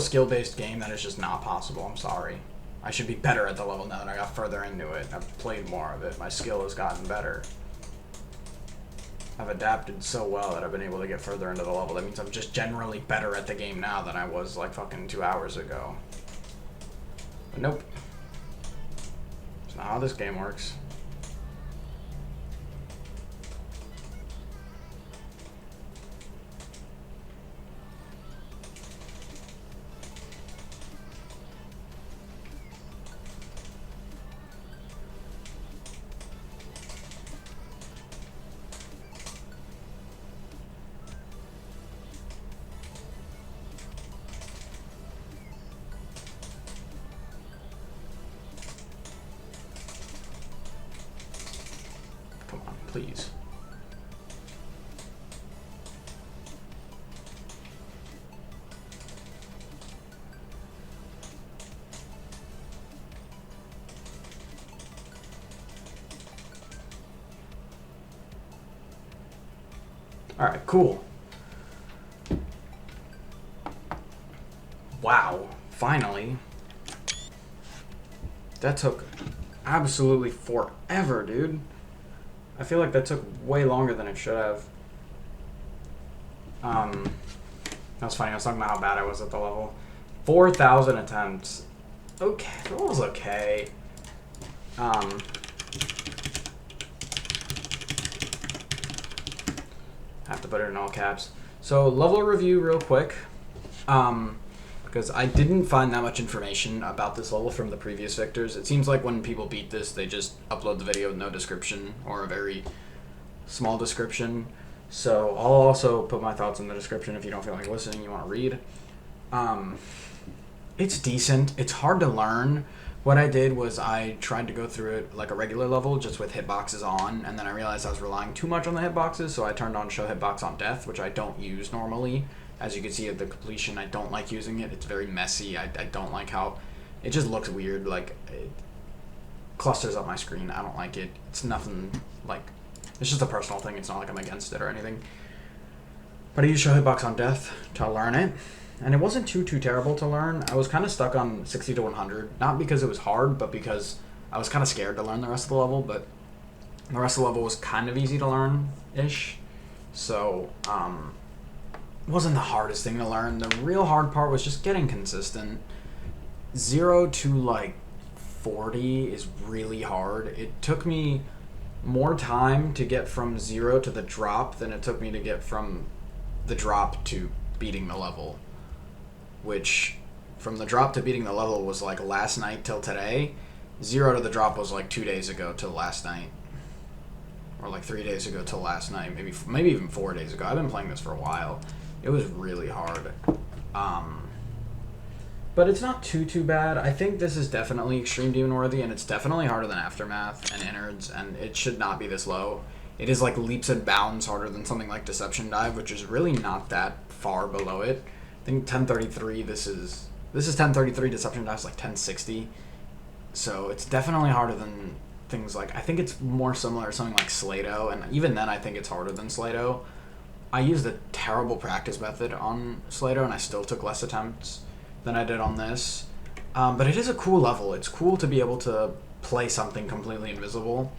skill-based game, that is just not possible. I'm sorry. I should be better at the level now that I got further into it. I've played more of it. My skill has gotten better. I've adapted so well that I've been able to get further into the level. That means I'm just generally better at the game now than I was like fucking 2 hours ago. But nope. That's not how this game works. Please. All right, cool. Wow, finally. That took absolutely forever, dude. I feel like that took way longer than it should have. That was funny. I was talking about how bad I was at the level. 4,000 attempts. Okay, that was okay. Have to put it in all caps. So level review real quick. Because I didn't find that much information about this level from the previous victors. It seems like when people beat this, they just upload the video with no description or a very small description. So I'll also put my thoughts in the description if you don't feel like listening, you want to read. It's decent. It's hard to learn. What I did was I tried to go through it like a regular level, just with hitboxes on, and then I realized I was relying too much on the hitboxes, so I turned on show hitbox on death, which I don't use normally. As you can see at the completion, I don't like using it. It's very messy. I don't like how it just looks weird. Like, it clusters up my screen. I don't like it. It's nothing like, it's just a personal thing. It's not like I'm against it or anything. But I used show hitbox on death to learn it, and it wasn't too terrible to learn. I was kind of stuck on 60 to 100, not because it was hard, but because I was kind of scared to learn the rest of the level. But the rest of the level was kind of easy to learn-ish. So, wasn't the hardest thing to learn. The real hard part was just getting consistent. 0 to like 40 is really hard. It took me more time to get from 0 to the drop than it took me to get from the drop to beating the level, which from the drop to beating the level was like last night till today. 0 to the drop was like 2 days ago till last night, or like 3 days ago till last night, maybe even 4 days ago. I've been playing this for a while. It was really hard. But it's not too bad. I think this is definitely extreme demon worthy, and it's definitely harder than Aftermath and Innards, and it should not be this low. It is like leaps and bounds harder than something like Deception Dive, which is really not that far below it. I think 1033, this is 1033, Deception Dive is like 1060. So it's definitely harder than things like, I think it's more similar to something like Slato, and even then I think it's harder than Slato. I used a terrible practice method on Slato, and I still took less attempts than I did on this. But it is a cool level. It's cool to be able to play something completely invisible.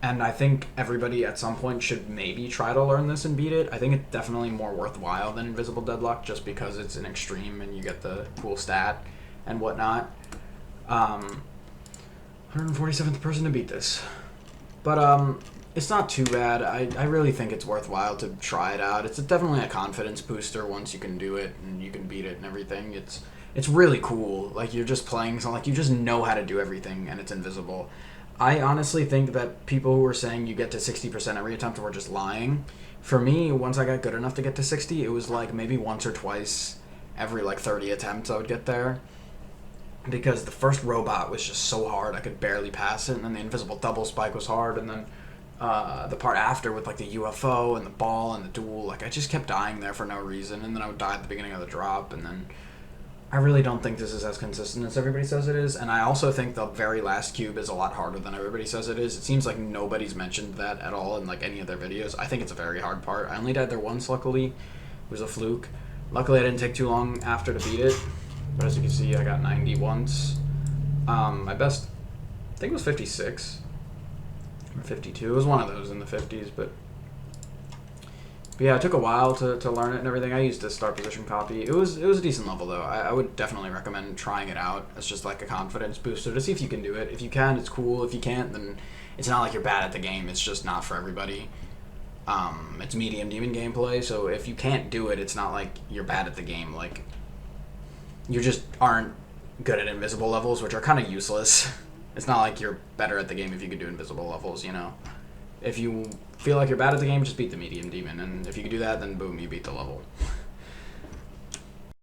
And I think everybody at some point should maybe try to learn this and beat it. I think it's definitely more worthwhile than Invisible Deadlock, just because it's an extreme and you get the cool stat and whatnot. 147th person to beat this. But it's not too bad. I really think it's worthwhile to try it out. It's definitely a confidence booster once you can do it and you can beat it and everything. It's really cool. Like, you're just playing something, like, you just know how to do everything and it's invisible. I honestly think that people who were saying you get to 60% every attempt were just lying. For me, once I got good enough to get to 60, it was like maybe once or twice every like 30 attempts I would get there. Because the first robot was just so hard, I could barely pass it, and then the invisible double spike was hard, and then the part after with like the UFO and the ball and the duel, like I just kept dying there for no reason, and then I would die at the beginning of the drop, and then I really don't think this is as consistent as everybody says it is, and I also think the very last cube is a lot harder than everybody says it is. It seems like nobody's mentioned that at all in like any of their videos. I think it's a very hard part. I only died there once, luckily. It was a fluke. Luckily, I didn't take too long after to beat it. But as you can see, I got 90 once. My best, I think it was 56 or 52. It was one of those in the 50s, but yeah, it took a while to learn it and everything. I used a start position copy. It was a decent level though. I would definitely recommend trying it out. It's just like a confidence booster to see if you can do it. If you can, it's cool. If you can't, then it's not like you're bad at the game. It's just not for everybody. It's medium demon gameplay, so if you can't do it, it's not like you're bad at the game. Like, you just aren't good at invisible levels, which are kind of useless. It's not like you're better at the game if you could do invisible levels, you know? If you feel like you're bad at the game, just beat the medium demon, and if you can do that, then boom, you beat the level.